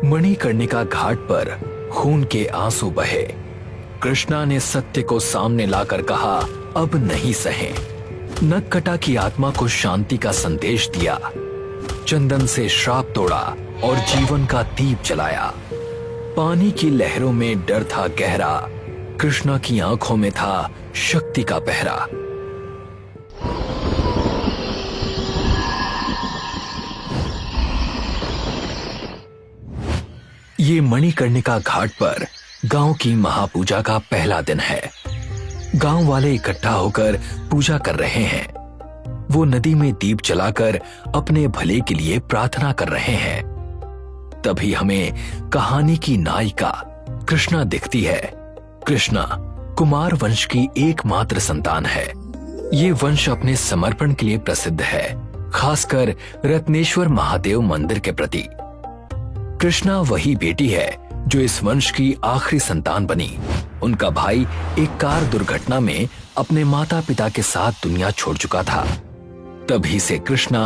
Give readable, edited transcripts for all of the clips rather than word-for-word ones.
मणिकर्णिका घाट पर खून के आंसू बहे। कृष्णा ने सत्य को सामने लाकर कहा, अब नहीं सहे। नक्कटा की आत्मा को शांति का संदेश दिया, चंदन से श्राप तोड़ा और जीवन का दीप जलाया। पानी की लहरों में डर था गहरा, कृष्णा की आंखों में था शक्ति का पहरा। ये मणिकर्णिका घाट पर गांव की महापूजा का पहला दिन है। गांव वाले इकट्ठा होकर पूजा कर रहे हैं। वो नदी में दीप जलाकर अपने भले के लिए प्रार्थना कर रहे हैं। तभी हमें कहानी की नायिका कृष्णा दिखती है। कृष्णा कुमार वंश की एकमात्र संतान है। ये वंश अपने समर्पण के लिए प्रसिद्ध है, खासकर रत्नेश्वर महादेव मंदिर के प्रति। कृष्णा वही बेटी है जो इस वंश की आखिरी संतान बनी। उनका भाई एक कार दुर्घटना में अपने माता पिता के साथ दुनिया छोड़ चुका था। तभी से कृष्णा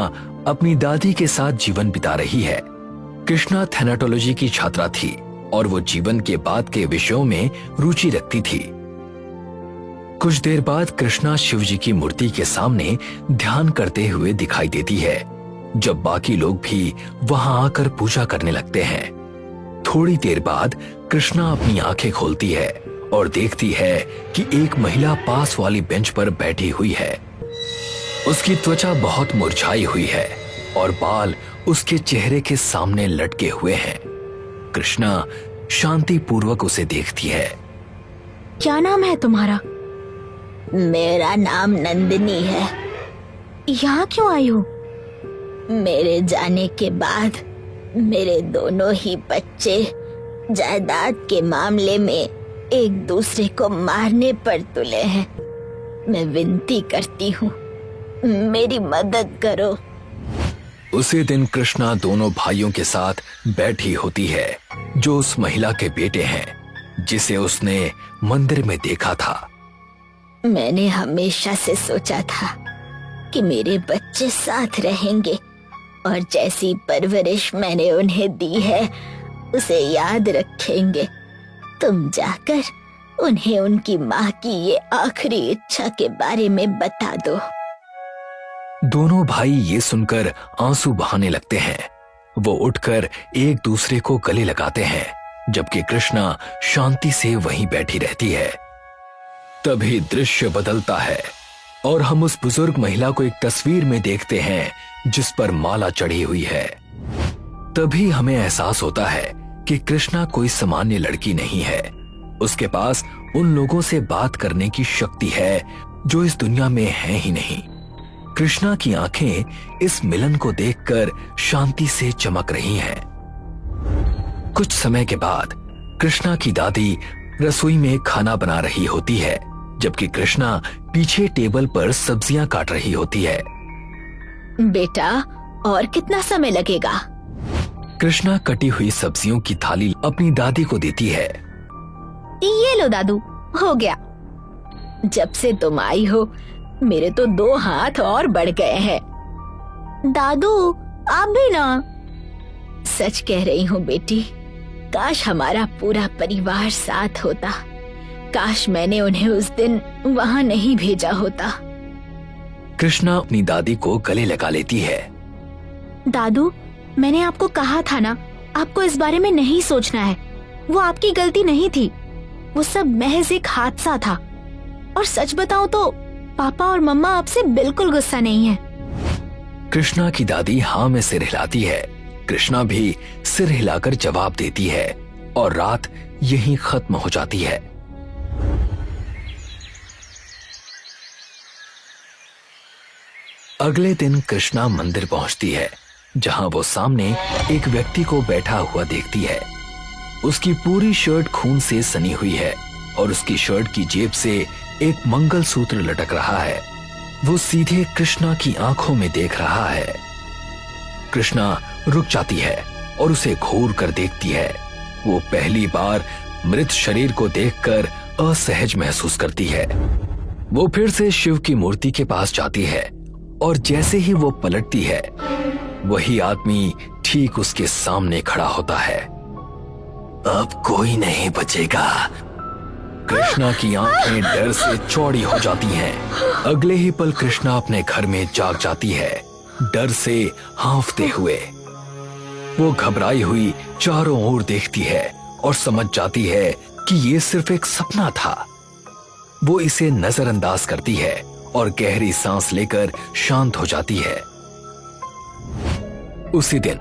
अपनी दादी के साथ जीवन बिता रही है। कृष्णा थैनाटोलॉजी की छात्रा थी और वो जीवन के बाद के विषयों में रुचि रखती थी। कुछ देर बाद कृष्णा शिव जी की मूर्ति के सामने ध्यान करते हुए दिखाई देती है, जब बाकी लोग भी वहां आकर पूजा करने लगते हैं। थोड़ी देर बाद कृष्णा अपनी आंखें खोलती है और देखती है कि एक महिला पास वाली बेंच पर बैठी हुई है। उसकी त्वचा बहुत मुरझाई हुई है और बाल उसके चेहरे के सामने लटके हुए हैं। कृष्णा शांति पूर्वक उसे देखती है। क्या नाम है तुम्हारा? मेरा नाम नंदिनी है। यहाँ क्यों आई हो? मेरे जाने के बाद मेरे दोनों ही बच्चे जायदाद के मामले में एक दूसरे को मारने पर तुले हैं। मैं विनती करती हूँ, मेरी मदद करो। उसी दिन कृष्णा दोनों भाइयों के साथ बैठी होती है, जो उस महिला के बेटे हैं, जिसे उसने मंदिर में देखा था। मैंने हमेशा से सोचा था कि मेरे बच्चे साथ रहेंगे और जैसी परवरिश मैंने उन्हें दी है उसे याद रखेंगे। तुम जाकर उन्हें उनकी माँ की ये आखिरी इच्छा के बारे में बता दो। दोनों भाई ये सुनकर आंसू बहाने लगते हैं। वो उठकर एक दूसरे को गले लगाते हैं, जबकि कृष्णा शांति से वहीं बैठी रहती है। तभी दृश्य बदलता है और हम उस बुजुर्ग महिला को एक तस्वीर में देखते हैं जिस पर माला चढ़ी हुई है। तभी हमें एहसास होता है कि कृष्णा कोई सामान्य लड़की नहीं है। उसके पास उन लोगों से बात करने की शक्ति है जो इस दुनिया में है ही नहीं। कृष्णा की आंखें इस मिलन को देखकर शांति से चमक रही हैं। कुछ समय के बाद कृष्णा की दादी रसोई में खाना बना रही होती है, जबकि कृष्णा पीछे टेबल पर सब्जियां काट रही होती है। बेटा, और कितना समय लगेगा? कृष्णा कटी हुई सब्जियों की थाली अपनी दादी को देती है। ये लो दादू, हो गया। जब से तुम आई हो मेरे तो 2 हाथ और बढ़ गए हैं। दादू, आप भी ना। सच कह रही हूँ बेटी, काश हमारा पूरा परिवार साथ होता। काश मैंने उन्हें उस दिन वहाँ नहीं भेजा होता। कृष्णा अपनी दादी को गले लगा लेती है। दादू, मैंने आपको कहा था ना, आपको इस बारे में नहीं सोचना है। वो आपकी गलती नहीं थी, वो सब महज एक हादसा था। और सच बताऊं तो पापा और मम्मा आपसे बिल्कुल गुस्सा नहीं है। कृष्णा की दादी हाँ में सिर हिलाती है। कृष्णा भी सिर हिलाकर जवाब देती है और रात यहीं खत्म हो जाती है। अगले दिन कृष्णा मंदिर पहुंचती है, जहां वो सामने एक व्यक्ति को बैठा हुआ देखती है। उसकी पूरी शर्ट खून से सनी हुई है और उसकी शर्ट की जेब से एक मंगलसूत्र लटक रहा है। वो सीधे कृष्णा की आंखों में देख रहा है। कृष्णा रुक जाती है और उसे घूर कर देखती है। वो पहली बार मृत शरीर को देखकर असहज महसूस करती है। वो फिर से शिव की मूर्ति के पास जाती है और जैसे ही वो पलटती है, वही आदमी ठीक उसके सामने खड़ा होता है। अब कोई नहीं बचेगा। कृष्णा की आंखें डर से चौड़ी हो जाती हैं। अगले ही पल कृष्णा अपने घर में जाग जाती है, डर से हांफते हुए। वो घबराई हुई चारों ओर देखती है और समझ जाती है कि ये सिर्फ एक सपना था। वो इसे नजरअंदाज करती है और गहरी सांस लेकर शांत हो जाती है। उसी दिन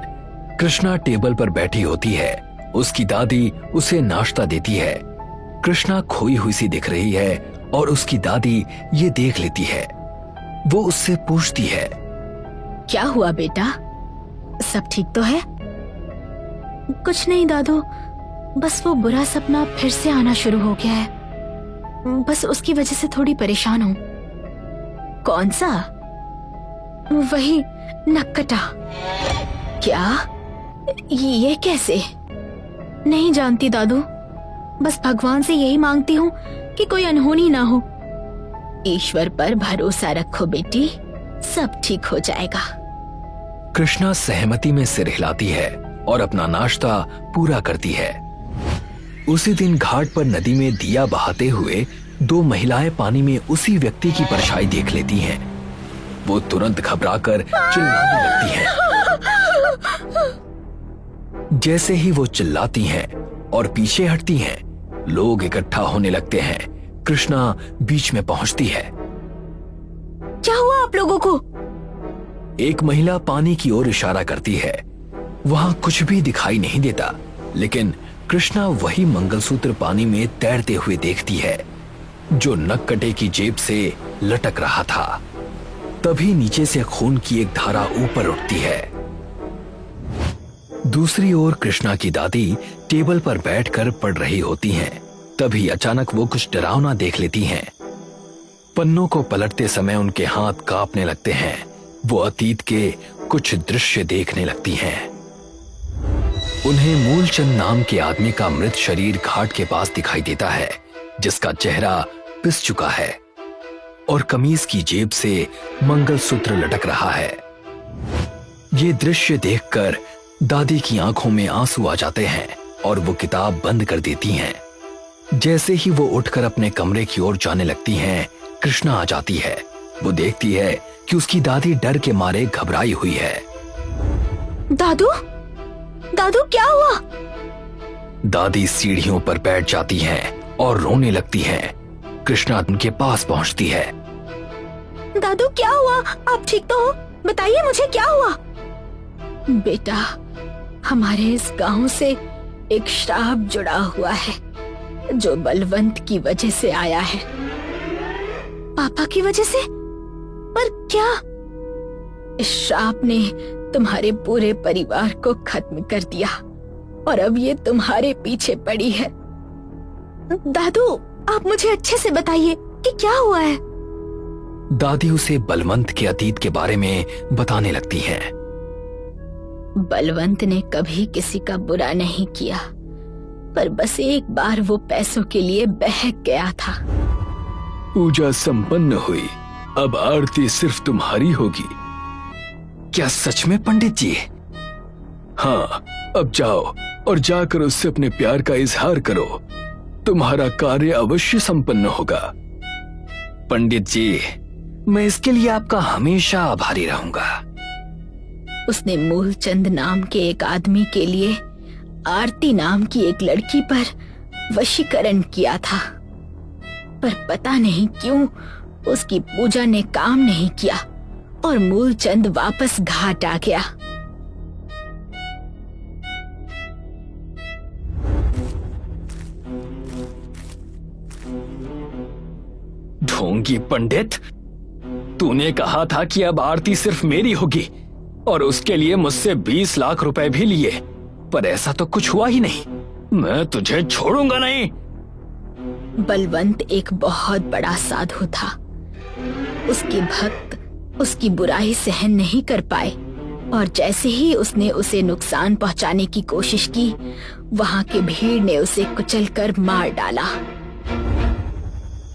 कृष्णा टेबल पर बैठी होती है। उसकी दादी उसे नाश्ता देती है। कृष्णा खोई हुई सी दिख रही है और उसकी दादी ये देख लेती है। वो उससे पूछती है, क्या हुआ बेटा, सब ठीक तो है? कुछ नहीं दादू, बस वो बुरा सपना फिर से आना शुरू हो गया है। बस उसकी वजह से थोड़ी परेशान हूँ। कौन सा? वही नक्कटा। क्या? ये कैसे? नहीं जानती दादू, बस भगवान से यही मांगती हूँ कि कोई अनहोनी ना हो। ईश्वर पर भरोसा रखो बेटी, सब ठीक हो जाएगा। कृष्णा सहमति में सिर हिलाती है और अपना नाश्ता पूरा करती है। उसी दिन घाट पर नदी में दिया बहाते हुए दो महिलाएं पानी में उसी व्यक्ति की परछाई देख लेती हैं। वो तुरंत घबराकर चिल्लाने लगती हैं। जैसे ही वो चिल्लाती हैं और पीछे हटती हैं, लोग इकट्ठा होने लगते हैं। कृष्णा बीच में पहुंचती है। क्या हुआ आप लोगों को? एक महिला पानी की ओर इशारा करती है। वहां कुछ भी दिखाई नहीं देता, लेकिन कृष्णा वही मंगलसूत्र पानी में तैरते हुए देखती है जो नक्कटे की जेब से लटक रहा था। तभी नीचे से खून की एक धारा ऊपर उठती है। दूसरी ओर कृष्णा की दादी टेबल पर बैठकर पढ़ रही होती हैं। तभी अचानक वो कुछ डरावना देख लेती हैं। पन्नों को पलटते समय उनके हाथ कांपने लगते हैं। वो अतीत के कुछ दृश्य देखने लगती हैं। उन्हें मूलचंद नाम के आदमी का मृत शरीर घाट के पास दिखाई देता है, जिसका चेहरा पिस चुका है और कमीज की जेब से मंगलसूत्र लटक रहा है। ये दृश्य देखकर दादी की आंखों में आंसू आ जाते हैं और वो किताब बंद कर देती हैं। जैसे ही वो उठकर अपने कमरे की ओर जाने लगती हैं, कृष्णा आ जाती है। वो देखती है कि उसकी दादी डर के मारे घबराई हुई है। दादू, दादू क्या हुआ? दादी सीढ़ियों पर बैठ जाती हैं और रोने लगती हैं। कृष्णा उनके पास पहुंचती है। दादू क्या हुआ? आप ठीक तो हो? बताइए मुझे क्या हुआ? बेटा, हमारे इस गांव से एक श्राप जुड़ा हुआ है जो बलवंत की वजह से आया है। पापा की वजह से? पर क्या? इस श्राप ने तुम्हारे पूरे परिवार को खत्म कर दिया और अब ये तुम्हारे पीछे पड़ी है। दादू, आप मुझे अच्छे से बताइए कि क्या हुआ है। दादी उसे बलवंत के अतीत के बारे में बताने लगती हैं। बलवंत ने कभी किसी का बुरा नहीं किया, पर बस एक बार वो पैसों के लिए बहक गया था। पूजा संपन्न हुई, अब आरती सिर्फ तुम्हारी होगी। क्या सच में पंडित जी? हाँ, अब जाओ और जाकर उससे अपने प्यार का इजहार करो। तुम्हारा कार्य अवश्य संपन्न होगा। पंडित जी, मैं इसके लिए आपका हमेशा आभारी रहूंगा। उसने मूलचंद नाम के एक आदमी के लिए आरती नाम की एक लड़की पर वशीकरण किया था, पर पता नहीं क्यों उसकी पूजा ने काम नहीं किया और मूलचंद वापस घाट आ गया। ढोंगी पंडित, तूने कहा था कि अब आरती सिर्फ मेरी होगी और उसके लिए मुझसे 20 लाख रुपए भी लिए, पर ऐसा तो कुछ हुआ ही नहीं। मैं तुझे छोड़ूंगा नहीं। बलवंत एक बहुत बड़ा साधु था। उसके भक्त उसकी बुराई सहन नहीं कर पाए और जैसे ही उसने उसे नुकसान पहुंचाने की कोशिश की, वहां की भीड़ ने उसे कुचलकर मार डाला।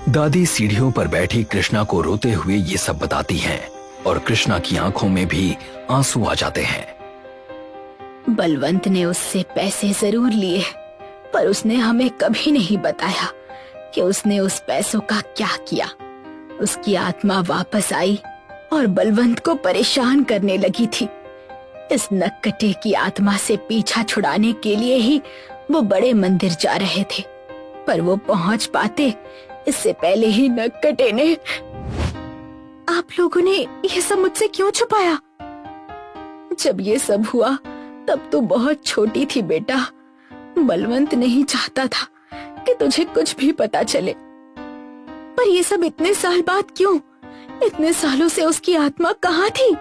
दादी सीढ़ियों पर बैठी कृष्णा को रोते हुए ये सब बताती हैं और कृष्णा की आंखों में भी आंसू आ जाते हैं। बलवंत ने उससे पैसे जरूर लिए, पर उसने हमें कभी नहीं बताया कि उसने उस पैसों का क्या किया। उसकी आत्मा वापस आई और बलवंत को परेशान करने लगी थी। इस नक्कटे की आत्मा से पीछा छुड़ाने के लिए ही वो बड़े मंदिर जा रहे थे, पर वो पहुंच पाते इससे पहले ही नक्कटे ने। आप लोगों ने ये सब मुझसे क्यों छुपाया? जब ये सब हुआ तब तू बहुत छोटी थी बेटा। बलवंत नहीं चाहता था कि तुझे कुछ भी पता चले। पर ये सब इतने साल बाद क्यों? इतने सालों से उसकी आत्मा कहाँ थी?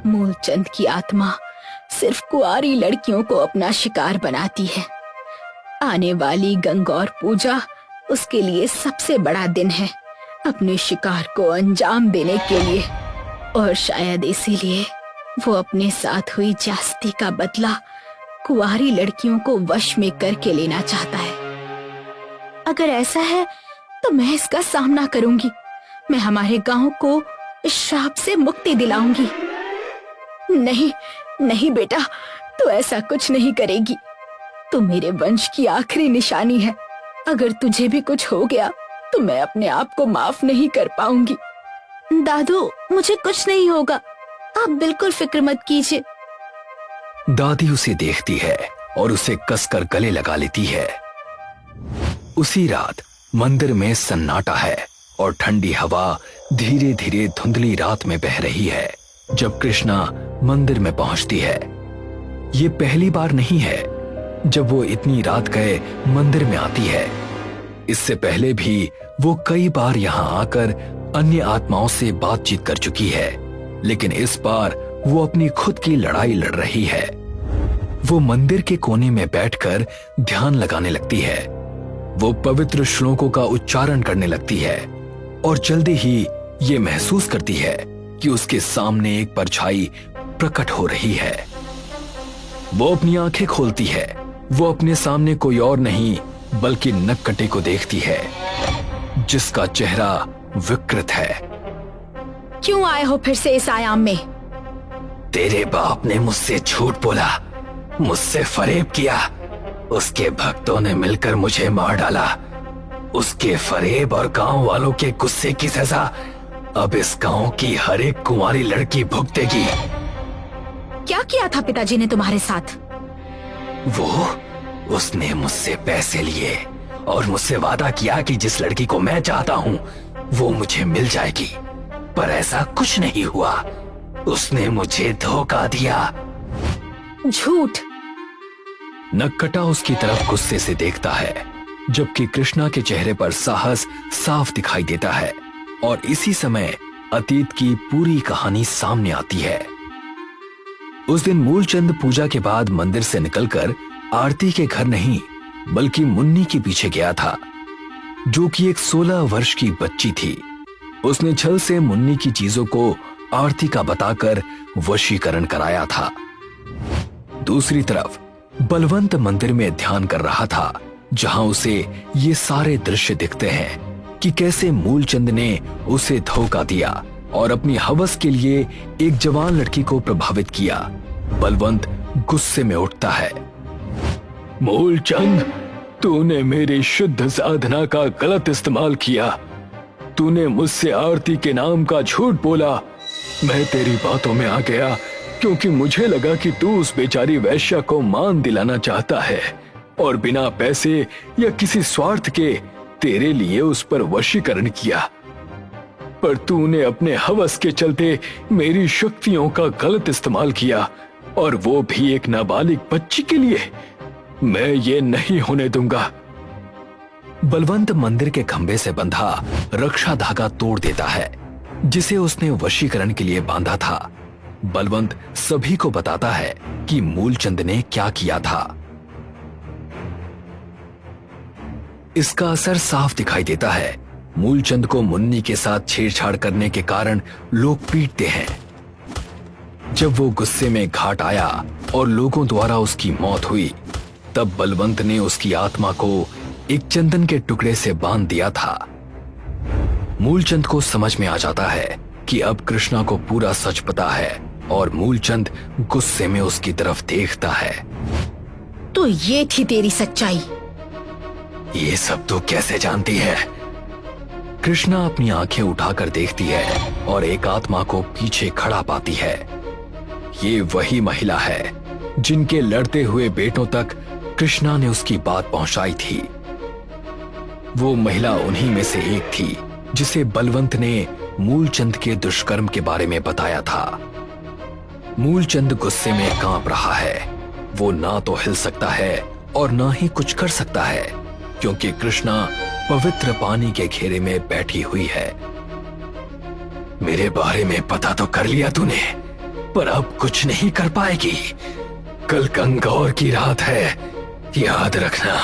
मूलचंद की आत्मा सिर्फ कुंवारी लड़कियों को अपना शिकार बनाती है। आने वाली गंगौर पूजा उसके लिए सबसे बड़ा दिन है, अपने शिकार को अंजाम देने के लिए। और शायद इसीलिए वो अपने साथ हुई ज्यादती का बदला कुंवारी लड़कियों को वश में करके लेना चाहता है। अगर ऐसा है तो मैं इसका सामना करूंगी। मैं हमारे गांव को इस श्राप से मुक्ति दिलाऊंगी। नहीं नहीं बेटा, तू ऐसा कुछ नहीं करेगी। तू मेरे वंश की आखिरी निशानी है। अगर तुझे भी कुछ हो गया तो मैं अपने आप को माफ नहीं कर पाऊंगी। दादू, मुझे कुछ नहीं होगा, आप बिल्कुल फिक्र मत कीजिए। दादी उसे देखती है और उसे कसकर गले लगा लेती है। उसी रात मंदिर में सन्नाटा है और ठंडी हवा धीरे धीरे धुंधली रात में बह रही है। जब कृष्णा मंदिर में पहुंचती है, ये पहली बार नहीं है जब वो इतनी रात गए मंदिर में आती है। इससे पहले भी वो कई बार यहाँ आकर अन्य आत्माओं से बातचीत कर चुकी है, लेकिन इस बार वो अपनी खुद की लड़ाई लड़ रही है। वो मंदिर के कोने में बैठकर ध्यान लगाने लगती है। वो पवित्र श्लोकों का उच्चारण करने लगती है और जल्दी ही ये महसूस करती है कि उसके सामने एक परछाई प्रकट हो रही है। वो अपनी आंखें खोलती है। वो अपने सामने कोई और नहीं बल्कि नक्कटे को देखती है, जिसका चेहरा विकृत है। क्यों आए हो फिर से इस आयाम में? तेरे बाप ने मुझसे झूठ बोला, मुझसे फरेब किया। उसके भक्तों ने मिलकर मुझे मार डाला। उसके फरेब और गांव वालों के गुस्से की सजा अब इस गांव की हर एक कुंवारी लड़की भुगतेगी। क्या किया था पिताजी ने तुम्हारे साथ? उसने मुझसे पैसे लिए और मुझसे वादा किया कि जिस लड़की को मैं चाहता हूँ वो मुझे मिल जाएगी, पर ऐसा कुछ नहीं हुआ। उसने मुझे धोखा दिया। झूठ। नक्कटा उसकी तरफ गुस्से से देखता है, जबकि कृष्णा के चेहरे पर साहस साफ दिखाई देता है। और इसी समय अतीत की पूरी कहानी सामने आती है। उस दिन मूलचंद पूजा के बाद मंदिर से निकलकर आरती के घर नहीं बल्कि मुन्नी के पीछे गया था, जो कि एक 16 वर्ष की बच्ची थी। उसने छल से मुन्नी की चीजों को आरती का बताकर वशीकरण कराया था। दूसरी तरफ बलवंत मंदिर में ध्यान कर रहा था, जहां उसे ये सारे दृश्य दिखते हैं कि कैसे मूलचंद ने उसे धोखा दिया और अपनी हवस के लिए एक जवान लड़की को प्रभावित किया। बलवंत गुस्से में उठता है। मूलचंद, तूने मेरी शुद्ध साधना का गलत इस्तेमाल किया। तूने मुझसे आरती के नाम का झूठ बोला। मैं तेरी बातों में आ गया क्योंकि मुझे लगा कि तू उस बेचारी वैश्या को मान दिलाना चाहता है और बिना पैसे या किसी स्वार्थ के तेरे लिए उस पर वशीकरण किया। पर तूने अपने हवस के चलते मेरी शक्तियों का गलत इस्तेमाल किया, और वो भी एक नाबालिग बच्ची के लिए। मैं ये नहीं होने दूंगा। बलवंत मंदिर के खंभे से बंधा रक्षा धागा तोड़ देता है, जिसे उसने वशीकरण के लिए बांधा था। बलवंत सभी को बताता है कि मूलचंद ने क्या किया था। इसका असर साफ दिखाई देता है। मूलचंद को मुन्नी के साथ छेड़छाड़ करने के कारण लोग पीटते हैं। जब वो गुस्से में घाट आया और लोगों द्वारा उसकी मौत हुई, तब बलवंत ने उसकी आत्मा को एक चंदन के टुकड़े से बांध दिया था। मूलचंद को समझ में आ जाता है कि अब कृष्णा को पूरा सच पता है, और मूलचंद गुस्से में उसकी तरफ देखता है। तो ये थी तेरी सच्चाई। ये सब तो कैसे जानती है? कृष्णा अपनी आंखें उठाकर देखती है और एक आत्मा को पीछे खड़ा पाती है। ये वही महिला है जिनके लड़ते हुए बेटों तक कृष्णा ने उसकी बात पहुंचाई थी। वो महिला उन्हीं में से एक थी जिसे बलवंत ने मूलचंद के दुष्कर्म के बारे में बताया था। मूलचंद गुस्से में कांप रहा है। वो ना तो हिल सकता है और ना ही कुछ कर सकता है, क्योंकि कृष्णा पवित्र पानी के घेरे में बैठी हुई है। मेरे बारे में पता तो कर लिया तूने, पर अब कुछ नहीं कर पाएगी। कल गंगौर की रात है, याद रखना।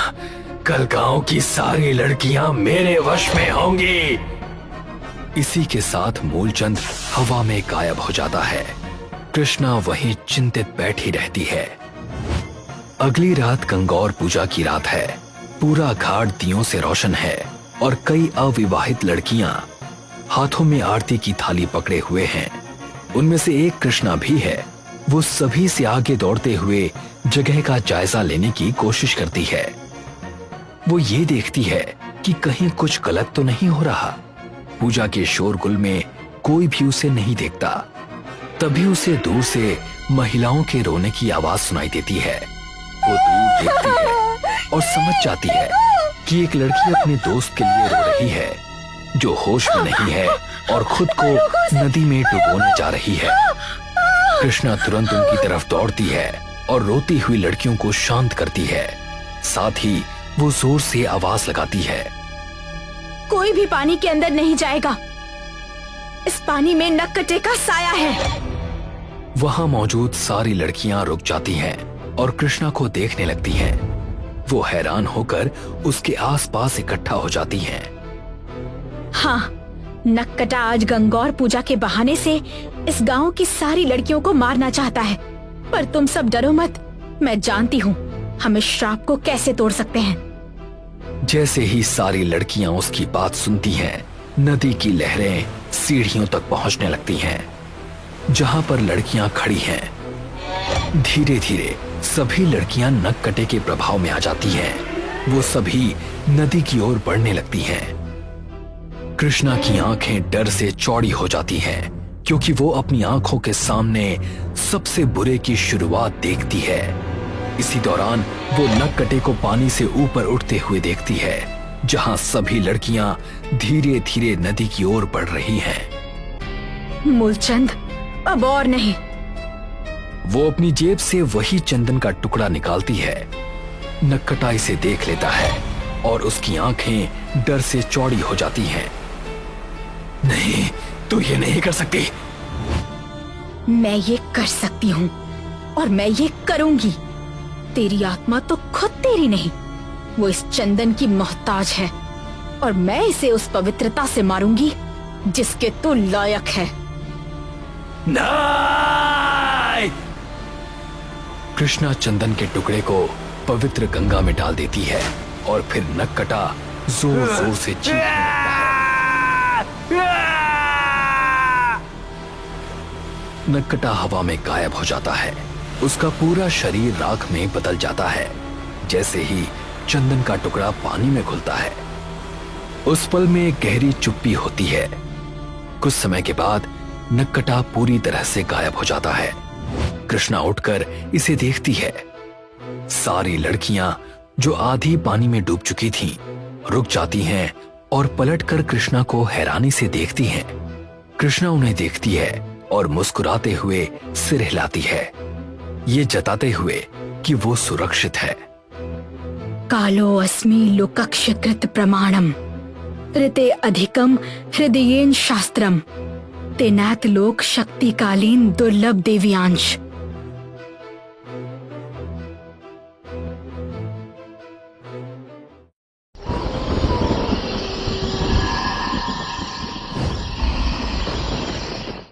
कल गांव की सारी लड़कियां मेरे वश में होंगी। इसी के साथ मूलचंद हवा में गायब हो जाता है। कृष्णा वहीं चिंतित बैठी रहती है। अगली रात गंगौर पूजा की रात है। पूरा घाट दियों से रोशन है और कई अविवाहित लड़कियां हाथों में आरती की थाली पकड़े हुए हैं। उनमें से एक कृष्णा भी है। वो सभी से आगे दौड़ते हुए जगह का जायजा लेने की कोशिश करती है। वो ये देखती है कि कहीं कुछ गलत तो नहीं हो रहा। पूजा के शोरगुल में कोई भी उसे नहीं देखता। तभी उसे दूर से महिलाओं के रोने की आवाज सुनाई देती है। वो दूर देखती है और समझ जाती है कि एक लड़की अपने दोस्त के लिए रो रही है, जो होश में नहीं है और खुद को नदी में डुबोने जा रही है। कृष्णा तुरंत उनकी तरफ दौड़ती है और रोती हुई लड़कियों को शांत करती है। साथ ही वो जोर से आवाज लगाती है, कोई भी पानी के अंदर नहीं जाएगा। इस पानी में नक्कटे का साया है। वहां मौजूद सारी लड़कियां रुक जाती हैं और कृष्णा को देखने लगती हैं। वो हैरान होकर उसके आसपास इकट्ठा हो जाती हैं। हाँ, नक्कटा आज गंगौर पूजा के बहाने से इस गांव की सारी लड़कियों को मारना चाहता है। पर तुम सब डरो मत, मैं जानती हूँ हम इस श्राप को कैसे तोड़ सकते हैं। जैसे ही सारी लड़कियां उसकी बात सुनती हैं, नदी की लहरें सीढ़ियों तक पहुंचने लगती हैं, जहां पर लड़कियां खड़ी हैं। धीरे धीरे सभी लड़कियां नक्कटे के प्रभाव में आ जाती हैं। वो सभी नदी की ओर बढ़ने लगती हैं। कृष्णा की आंखें डर से चौड़ी हो जाती हैं, क्योंकि वो अपनी आंखों के सामने सबसे बुरे की शुरुआत देखती है। इसी दौरान वो नक्कटे को पानी से ऊपर उठते हुए देखती है, जहां सभी लड़कियां धीरे धीरे नदी की ओर बढ़ रही हैं। मूलचंद, अब और नहीं। वो अपनी जेब से वही चंदन का टुकड़ा निकालती है। नक्कटा इसे देख लेता है और उसकी आंखें डर से चौड़ी हो जाती हैं। नहीं, तू ये नहीं कर सकती। मैं ये कर सकती हूँ और मैं ये करूंगी। तेरी आत्मा तो खुद तेरी नहीं, वो इस चंदन की मोहताज है और मैं इसे उस पवित्रता से मारूंगी जिसके तू लायक है। नहीं! कृष्णा चंदन के टुकड़े को पवित्र गंगा में डाल देती है और फिर नक्कटा जोर जोर से चीखने लगता है। नक्कटा हवा में गायब हो जाता है। उसका पूरा शरीर राख में बदल जाता है। जैसे ही चंदन का टुकड़ा पानी में घुलता है, उस पल में गहरी चुप्पी होती है। कुछ समय के बाद नक्कटा पूरी तरह से गायब हो जाता है। कृष्णा उठकर इसे देखती है। सारी लड़कियां जो आधी पानी में डूब चुकी थीं, रुक जाती हैं और पलटकर कृष्णा को हैरानी से देखती हैं। कृष्णा उन्हें देखती है और मुस्कुराते हुए सिर हिलाती है, ये जताते हुए कि वो सुरक्षित है। कालो अस्मि लोकक्षकृत प्रमाणम ऋते अधिकम हृदयेन शास्त्रम तेनात लोक शक्तिकालीन दुर्लभ देव्यांश।